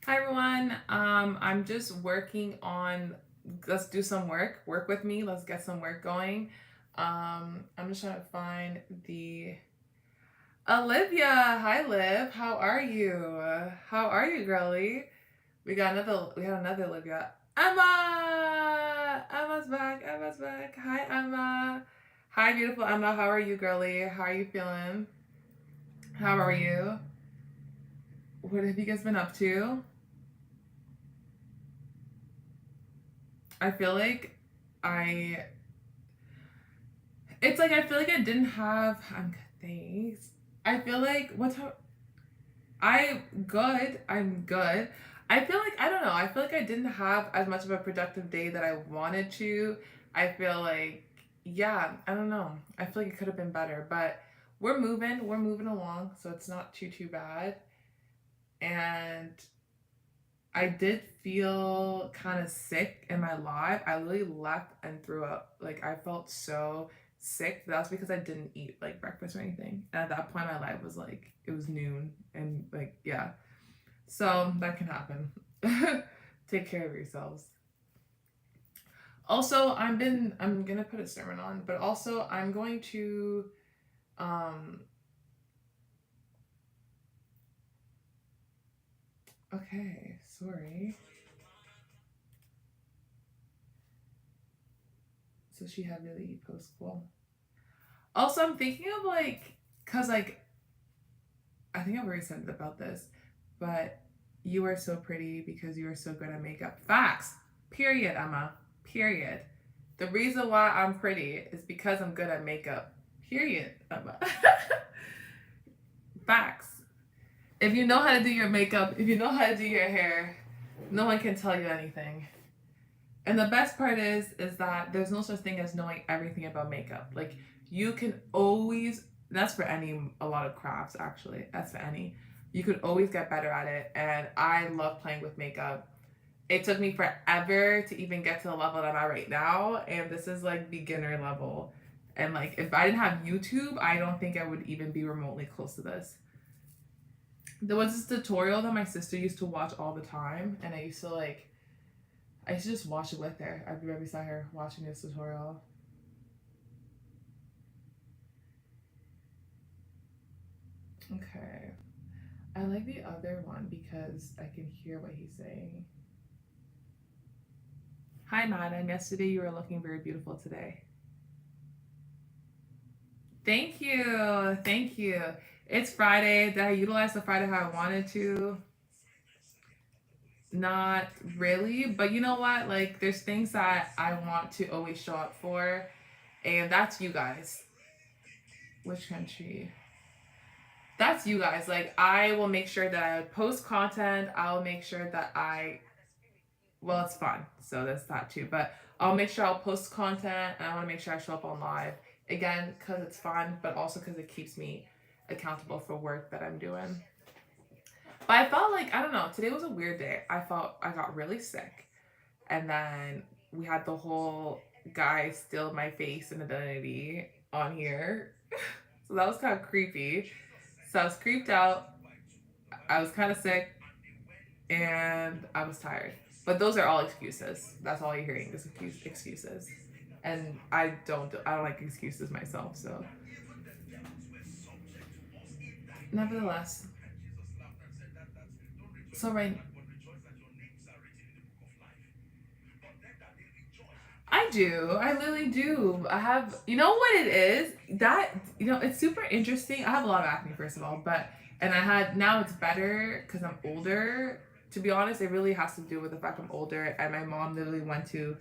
Hi everyone. I'm just working on. Let's do some work. Work with me. Let's get some work going. I'm just trying to find the Olivia. Hi Liv. How are you? How are you, girly? We got another. We have another Olivia. Emma. Emma's back. Emma's back. Hi Emma. Hi beautiful Emma. How are you, girly? How are you feeling? How are you? What have you guys been up to? I feel like I it's like I feel like I didn't have. I'm good, thanks. I feel like what's how I good. I'm good. I feel like I don't know. I feel like I didn't have as much of a productive day that I wanted to. I feel like yeah. I don't know. I feel like it could have been better, but we're moving. We're moving along, so it's not too bad. And I did feel kind of sick in my life. I literally left and threw up. Like I felt so sick. That's because I didn't eat like breakfast or anything. And at that point, my life was like it was noon, and like yeah. So that can happen. Take care of yourselves. Also, I'm gonna put a sermon on, but also I'm going to um okay, sorry. So she had really post school. Also, I'm thinking of like, cause like I think I've already said about this, but you are so pretty because you are so good at makeup. Facts. Period, Emma. Period. The reason why I'm pretty is because I'm good at makeup. Period, Emma. Facts. If you know how to do your makeup, if you know how to do your hair, no one can tell you anything. And the best part is that there's no such thing as knowing everything about makeup. Like you can always that's for any a lot of crafts actually. That's for any. You could always get better at it. And I love playing with makeup. It took me forever to even get to the level that I'm at right now. And this is like beginner level. And like if I didn't have YouTube, I don't think I would even be remotely close to this. There was this tutorial that my sister used to watch all the time, and I used to just watch it with her. I'd be right beside her watching this tutorial. Okay. I like the other one because I can hear what he's saying. Hi, Madam. Yesterday you were looking very beautiful today. Thank you. Thank you. It's Friday. Did I utilize the Friday how I wanted to? Not really. But you know what? Like, there's things that I want to always show up for. And that's you guys. Which country? That's you guys. Like, I will make sure that I post content. I'll make sure that well, it's fun. So that's that too. But I'll make sure I'll post content and I want to make sure I show up on live. Again, because it's fun, but also because it keeps me accountable for work that I'm doing. But I felt like, I don't know, today was a weird day. I felt I got really sick. And then we had the whole guy steal my face and identity on here. So that was kind of creepy. So I was creeped out. I was kind of sick and I was tired. But those are all excuses. That's all you're hearing is excuses. And I don't like excuses myself. So nevertheless, so right, I do. I literally do. I have. You know what it is? That it's super interesting. I have a lot of acne first of all, but and I had now it's better because I'm older. To be honest, it really has to do with the fact I'm older, and my mom literally went to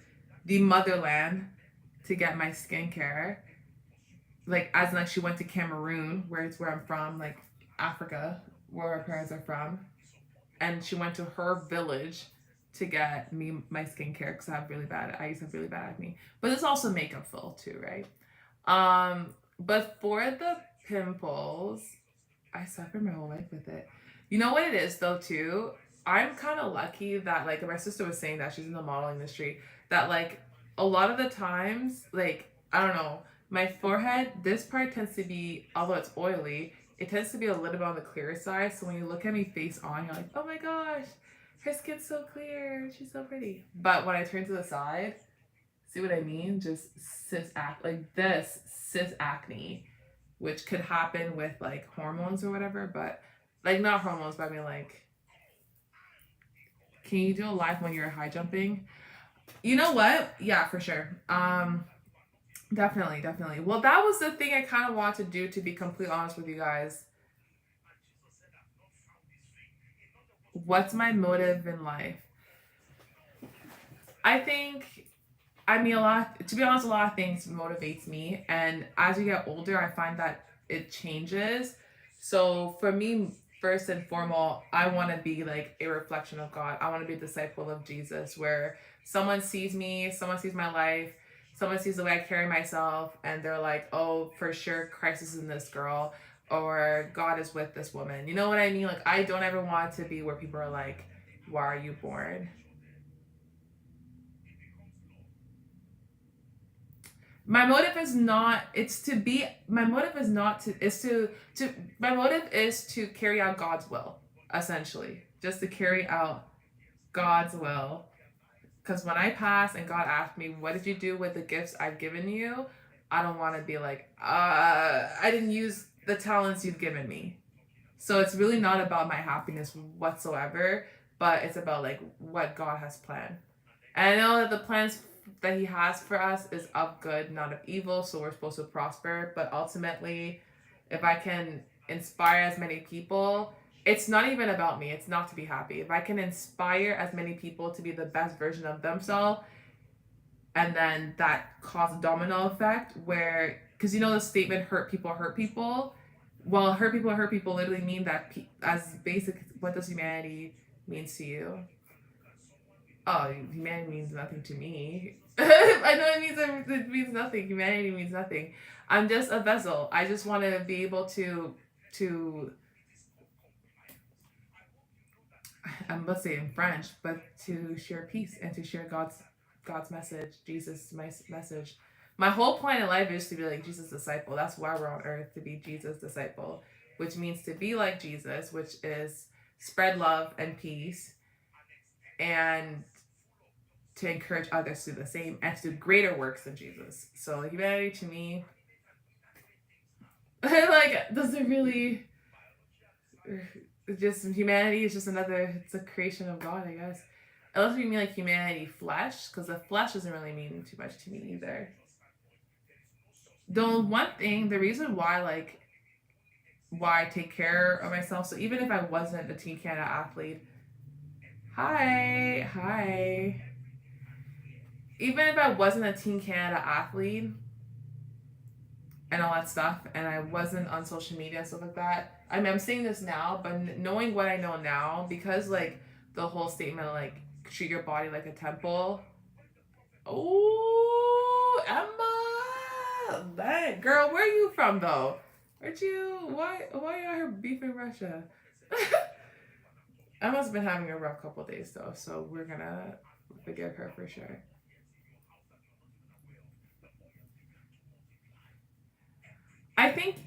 the motherland to get my skincare. Like as in, like she went to Cameroon, where it's where I'm from, like Africa, where our parents are from, and she went to her village to get me my skincare because I used to have really bad acne. But it's also makeup full too, right? But for the pimples, I suffered my whole life with it. You know what it is though too? I'm kind of lucky that like my sister was saying that she's in the modeling industry that like a lot of the times like I don't know my forehead this part tends to be although it's oily it tends to be a little bit on the clearer side. So when you look at me face on, you're like, oh my gosh, her skin's so clear. She's so pretty. But when I turn to the side, see what I mean? Just cis acne, like this cis acne, which could happen with like hormones or whatever. But like not hormones, but I mean like, can you do a live when you're high jumping? You know what? Yeah, for sure. Definitely, definitely. Well, that was the thing I kind of want to do, to be completely honest with you guys. What's my motive in life? I think, I mean, to be honest, a lot of things motivates me. And as you get older, I find that it changes. So for me, first and foremost, I want to be like a reflection of God. I want to be a disciple of Jesus, where someone sees me, someone sees my life, someone sees the way I carry myself, and they're like, oh, for sure, Christ is in this girl, or God is with this woman. You know what I mean? Like, I don't ever want to be where people are like, why are you born? My motive is not, it's to be, my motive is not to, is to, my motive is to carry out God's will, essentially. Just to carry out God's will. Because when I pass and God asked me, what did you do with the gifts I've given you? I don't want to be like, I didn't use the talents you've given me. So it's really not about my happiness whatsoever, but it's about like what God has planned. And I know that the plans that He has for us is of good, not of evil, so we're supposed to prosper. But ultimately, if I can inspire as many people, it's not even about me. It's not to be happy. If I can inspire as many people to be the best version of themselves, and then that causes a domino effect where, because you know the statement hurt people. Well, hurt people literally mean that as basic, what does humanity means to you? Oh, humanity means nothing to me. I know it means nothing. Humanity means nothing. I'm just a vessel. I just want to be able to I'm let's say in French, but to share peace and to share God's message, Jesus' message. My whole point in life is to be like Jesus' disciple. That's why we're on earth, to be Jesus' disciple, which means to be like Jesus, which is spread love and peace, and to encourage others to do the same and to do greater works than Jesus. So humanity to me, like, does it really? Just humanity is just another. It's a creation of God, I guess. Unless we mean like humanity flesh, because the flesh doesn't really mean too much to me either. The one thing, the reason why I take care of myself. So even if I wasn't a Team Canada athlete, hi. Even if I wasn't a Team Canada athlete and all that stuff, and I wasn't on social media and stuff like that, I mean, I'm saying this now, but knowing what I know now, because like the whole statement, like treat your body like a temple. Oh, Emma, that girl, where are you from though? Aren't you? Why are you out here beefing Russia? Emma's been having a rough couple days though, so we're gonna forgive her for sure. I think,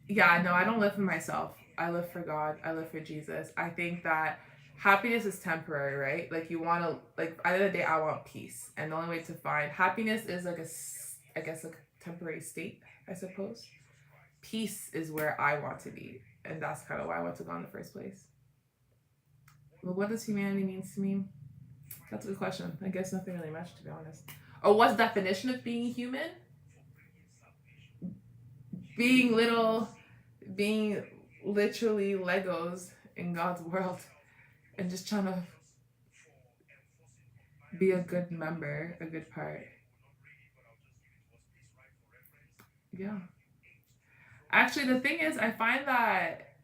yeah, no, I don't live for myself. I live for God. I live for Jesus. I think that happiness is temporary, right? Like you want to, like at the end of the day, I want peace, and the only way to find happiness is like I guess like a temporary state, I suppose. Peace is where I want to be, and that's kind of why I want to go in the first place. But what does humanity means to me? That's a good question. I guess nothing really much, to be honest. Or what's the definition of being human? Being little, being literally Legos in God's world, and just trying to be a good member, a good part. Yeah. Actually, the thing is, I find that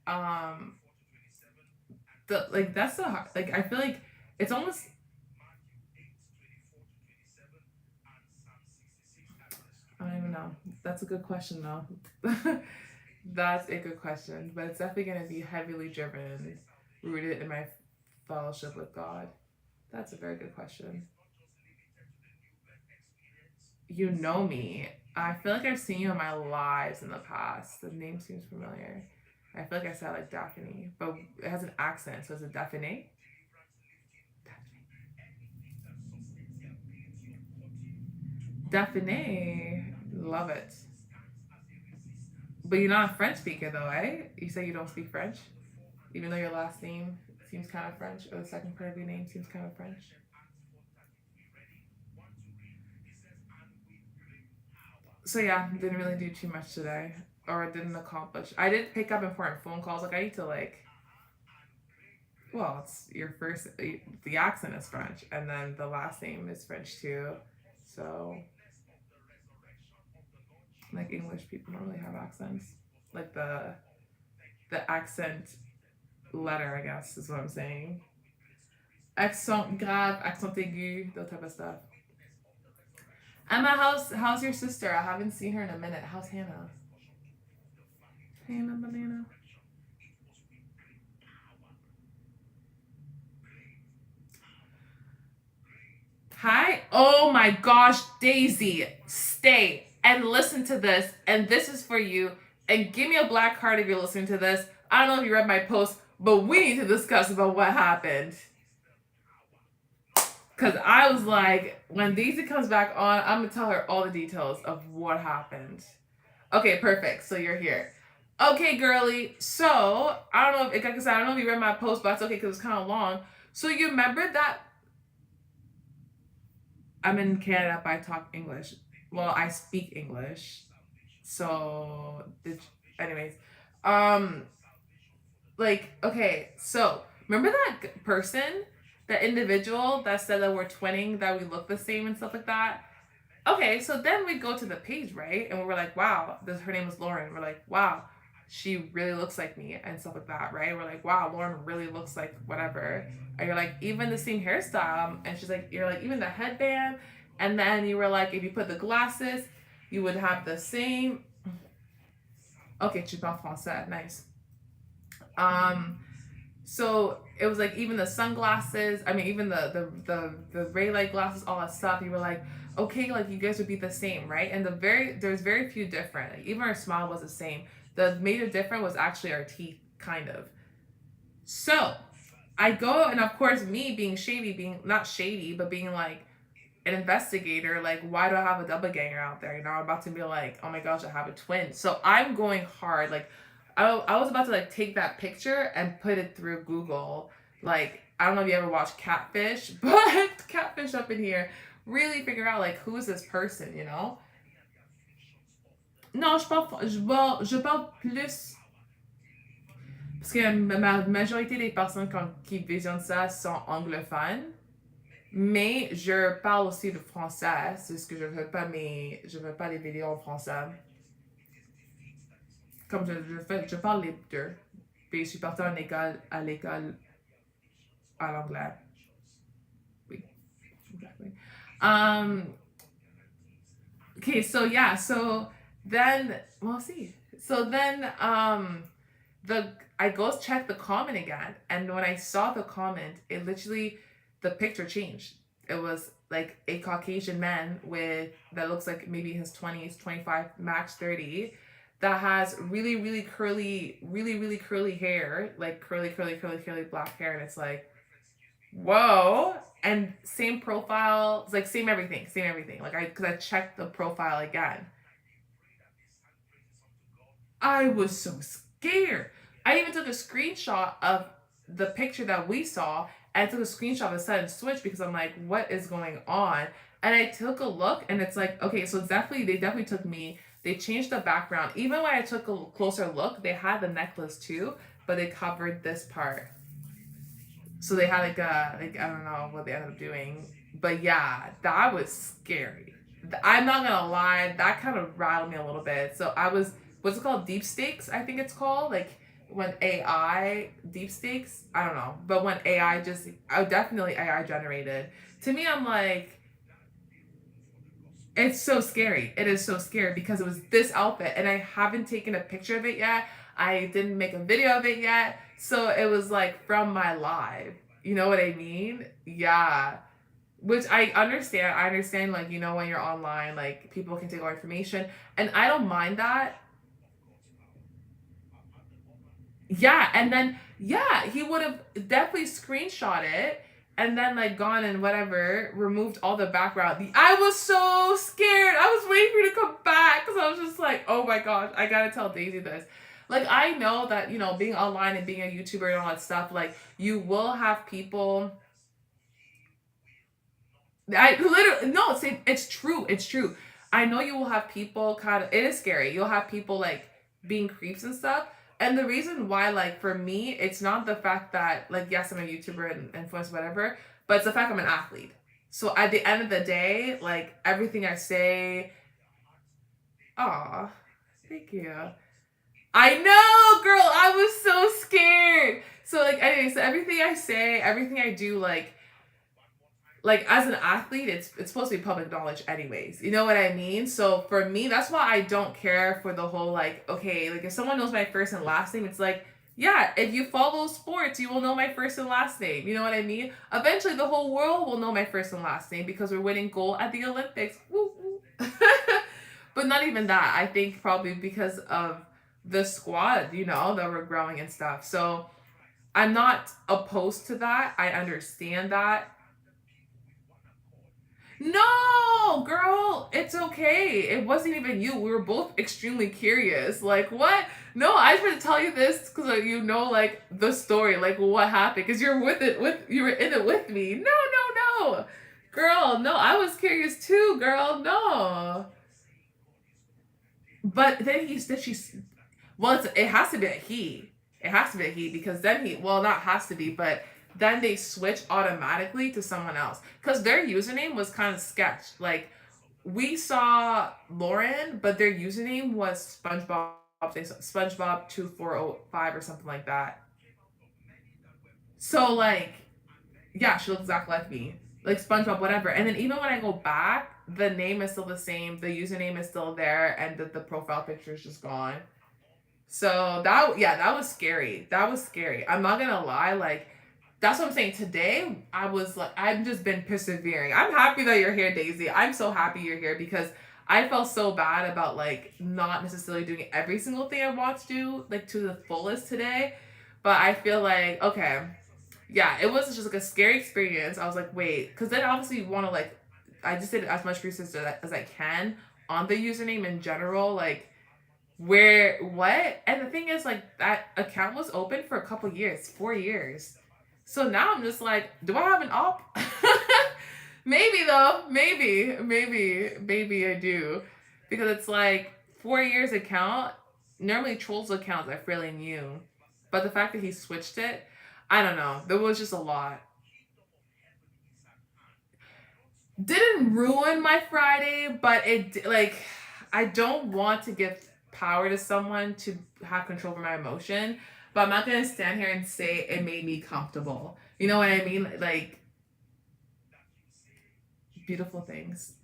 the like that's the like I feel like it's almost, I don't even know. That's a good question though. That's a good question, but it's definitely gonna be heavily driven, rooted in my fellowship with God. That's a very good question. You know me. I feel like I've seen you in my lives in the past. The name seems familiar. I feel like I said like Daphne, but it has an accent, so is it Daphne? Daphne. Love it. But you're not a French speaker though, eh? You say you don't speak French? Even though your last name seems kind of French, or the second part of your name seems kind of French. So yeah, didn't really do too much today, or didn't accomplish. I did pick up important phone calls. Like I need to like. Well, it's your first. The accent is French, and then the last name is French too. So like English people don't really have accents. Like the accent letter, I guess, is what I'm saying. Accent grave, accent aigu, that type of stuff. Emma, how's your sister? I haven't seen her in a minute. How's Hannah? Hannah banana. Hi. Oh my gosh, Daisy, stay and listen to this. And this is for you. And give me a black card if you're listening to this. I don't know if you read my post, but we need to discuss about what happened. Because I was like, when Daisy comes back on, I'm going to tell her all the details of what happened. Okay, perfect. So you're here. Okay, girly. So, I don't know if, like I said, I don't know if you read my post, but it's okay because it's kind of long. So you remember that I'm in Canada, but I talk English. Well, I speak English. So, anyways, um, like, okay, so remember that person, that individual that said that we're twinning, that we look the same and stuff like that? Okay, so then we go to the page, right? And we're like, wow, her name is Lauren. We're like, wow, she really looks like me and stuff like that, right? We're like, wow, Lauren really looks like whatever. And you're like, even the same hairstyle. And she's like, you're like, even the headband. And then you were like, if you put the glasses, you would have the same. Okay, tu parles français. Nice. So it was like even the sunglasses, I mean even the ray light glasses, all that stuff. You were like, okay, like you guys would be the same, right? And there's very few different. Like, even our smile was the same. The major difference was actually our teeth, kind of. So I go, and of course me being shady, being not shady, but being like an investigator, like why do I have a double ganger out there? You know, I'm about to be like, oh my gosh, I have a twin. So I'm going hard, like I was about to like take that picture and put it through Google. Like, I don't know if you ever watched Catfish, but Catfish up in here, really figure out like who is this person, you know? Non, je parle plus parce que ma majorité des personnes qui visionnent ça sont anglophones, mais je parle aussi le français, c'est ce que je veux pas les vidéos en français. Comme je parle les deux. Puis je suis partie à l'école à l'anglais. Oui, exactly. Um, okay, so yeah, so then we'll see. So then the I go check the comment again, and when I saw the comment, it literally the picture changed. It was like a Caucasian man with that looks like maybe his 20s, 25, max 30, that has really curly hair, like curly black hair, and it's like, whoa. And same profile, it's like same everything. Like because I checked the profile again. I was so scared. I even took a screenshot of the picture that we saw, and I took a screenshot of the sudden switch because I'm like, what is going on? And I took a look, and it's like, okay, so they definitely took me. They changed the background. Even when I took a closer look, they had the necklace too, but they covered this part. So they had like I don't know what they ended up doing, but yeah, that was scary. I'm not gonna lie, that kind of rattled me a little bit. So I was, what's it called, deep stakes? I think it's called, like when AI deep stakes. I don't know, but when AI just, definitely AI generated. To me, I'm like, it's so scary. It is so scary because it was this outfit, and I haven't taken a picture of it yet. I didn't make a video of it yet. So it was like from my live. You know what I mean? Yeah. which I understand. I understand, like, you know, when you're online, like, people can take our information, and I don't mind that. Yeah, and then yeah, he would have definitely screenshot it and then like gone and whatever, removed all the background. I was so scared. I was waiting for you to come back because I was just like, oh my gosh, I gotta tell Daisy this. Like I know that, you know, being online and being a YouTuber and all that stuff, like you will have people. I literally no, it's true. It's true. I know you will have people kind of. It is scary. You'll have people like being creeps and stuff. And the reason why, like for me, it's not the fact that like yes, I'm a YouTuber and influencer, whatever, but it's the fact I'm an athlete. So at the end of the day, like everything I say, aw, thank you. I know, girl. I was so scared. So like anyway, so everything I say, everything I do, like as an athlete, it's supposed to be public knowledge anyways. You know what I mean? So for me, that's why I don't care for the whole like, okay, like if someone knows my first and last name, it's like, yeah, if you follow sports, you will know my first and last name. You know what I mean? Eventually the whole world will know my first and last name because we're winning gold at the Olympics. Woo, woo. But not even that. I think probably because of the squad, you know, that we're growing and stuff. So I'm not opposed to that. I understand that. No, girl, it's okay. It wasn't even you. We were both extremely curious. Like, what? No, I just want to tell you this because like, you know, like the story, like what happened, because you're with it with you were in it with me. No, no, no, girl. No, I was curious too, girl. No, but then he said she's well. It has to be a he. It has to be a he because then he well not has to be, but then they switch automatically to someone else because their username was kind of sketched. Like we saw Lauren, but their username was SpongeBob. SpongeBob 2405 or something like that. So like, yeah, she looks exactly like me, like SpongeBob, whatever. And then even when I go back, the name is still the same, the username is still there, and the profile picture is just gone. So that yeah, that was scary. That was scary. I'm not gonna lie, like that's what I'm saying. Today I was like I've just been persevering. I'm happy that you're here, Daisy. I'm so happy you're here because I felt so bad about like not necessarily doing every single thing I want to do like to the fullest today. But I feel like okay, yeah, it was just like a scary experience. I was like, wait, because then obviously you want to like, I just did as much research as I can on the username in general, like where what and the thing is like that account was open for a couple years 4 years so now I'm just like do I have an op maybe though maybe I do because it's like 4 years account normally trolls accounts are fairly new but the fact that he switched it I don't know there was just a lot didn't ruin my Friday, but like I don't want to give power to someone to have control over my emotion. But I'm not gonna stand here and say it made me comfortable. You know what I mean? Like beautiful things.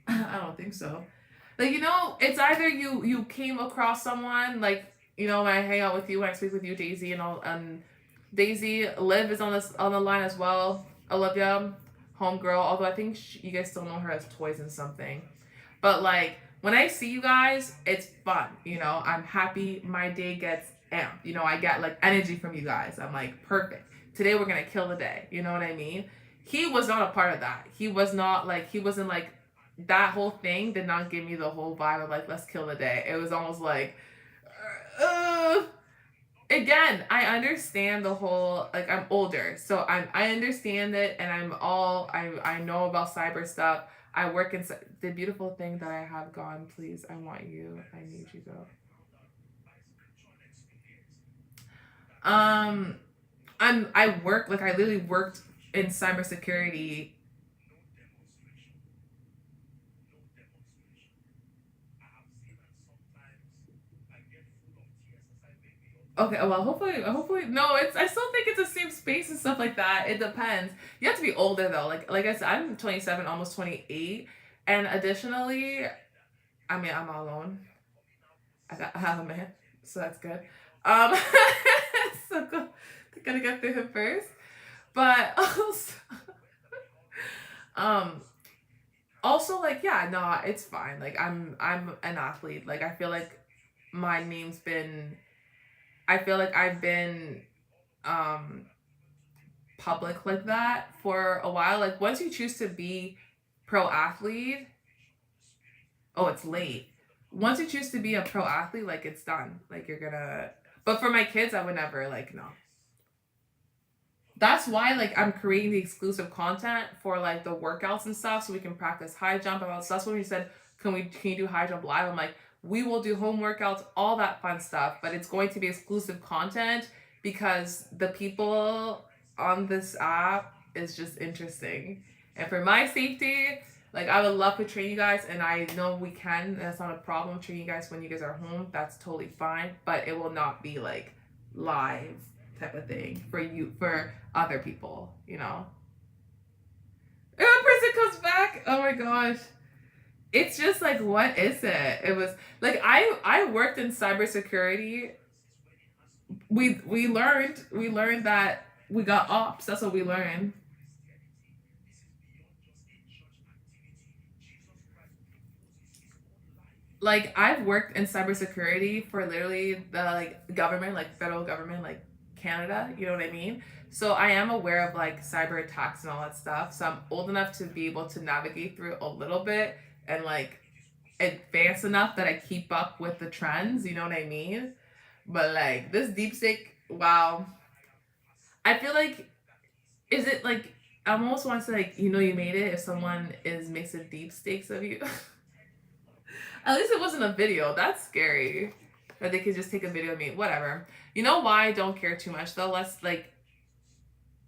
I don't think so. Like you know, it's either you came across someone like you know when I hang out with you, when I speak with you, Daisy, and all Daisy, Liv is on this on the line as well. Olivia, homegirl. Although I think you guys still know her as Poison something. But like when I see you guys, it's fun. You know, I'm happy. My day gets amped. You know, I get like energy from you guys. I'm like perfect. Today we're gonna kill the day. You know what I mean? He was not a part of that. He was not like he wasn't like that whole thing did not give me the whole vibe of like let's kill the day. It was almost like uh, again, I understand the whole like I'm older, so I understand it, and I know about cyber stuff. I work in the beautiful thing that I have gone. Please, I want you. I need you, go. Um, I work like I literally worked in cybersecurity. Okay, well, hopefully, no. It's I still think it's the same space and stuff like that. It depends. You have to be older though. Like I said, I'm 27, almost 28, and additionally, I mean, I'm all alone. I have a man, so that's good. Um, so gotta get through him first. But also, Also, like, yeah, no, it's fine. Like, I'm an athlete. Like, I feel like my name's been, I feel like I've been um public like that for a while. Like, once you choose to be pro athlete, oh, it's late. Once you choose to be a pro athlete, like, it's done. Like, you're gonna. But for my kids, I would never, like, no. That's why, like, I'm creating the exclusive content for, like, the workouts and stuff, so we can practice high jump. And so that's when we said, can you do high jump live? I'm like, we will do home workouts, all that fun stuff, but it's going to be exclusive content because the people on this app is just interesting. And for my safety, like, I would love to train you guys, and I know we can. That's not a problem. Training you guys when you guys are home, that's totally fine. But it will not be like live type of thing for you, for other people, you know. And the person comes back. Oh my gosh. It's just like, what is it? It was like, I worked in cybersecurity. We learned that we got ops. That's what we learned. Like, I've worked in cybersecurity for literally the, like, government, like federal government, like Canada, you know what I mean? So I am aware of, like, cyber attacks and all that stuff. So I'm old enough to be able to navigate through a little bit and, like, advanced enough that I keep up with the trends, you know what I mean? But like, this deep state, wow. I feel like, is it like, I almost want to say, like, you made it if someone is makes a deep stakes of you. At least it wasn't a video. That's scary. That they could just take a video of me. Whatever. You know why I don't care too much though? Let's, like,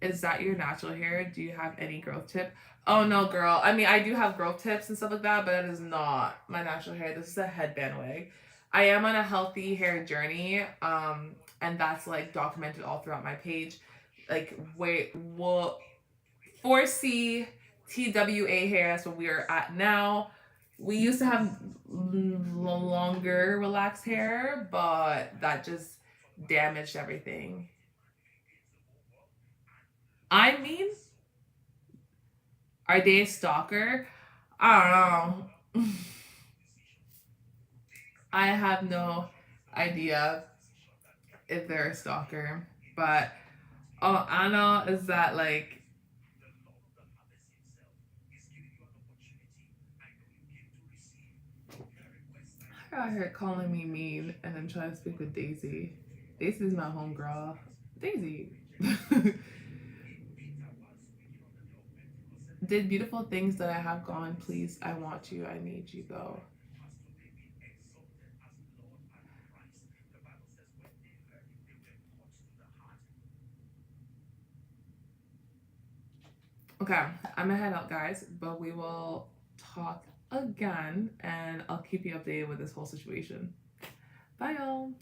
is that your natural hair? Do you have any growth tip? Oh no, girl. I mean, I do have growth tips and stuff like that, but it is not my natural hair. This is a headband wig. I am on a healthy hair journey, and that's, like, documented all throughout my page. Like, wait, well, 4C TWA hair. That's what we're at now. We used to have longer, relaxed hair, but that just damaged everything. I mean, are they a stalker? I don't know. I have no idea if they're a stalker, but all I know is that, like, I got her calling me mean and then trying to speak with Daisy. Daisy's my homegirl. Daisy. Did beautiful things that I have gone, please. I want you. I need you, go. Okay, I'm gonna head out, guys, but we will talk again and I'll keep you updated with this whole situation. Bye, y'all.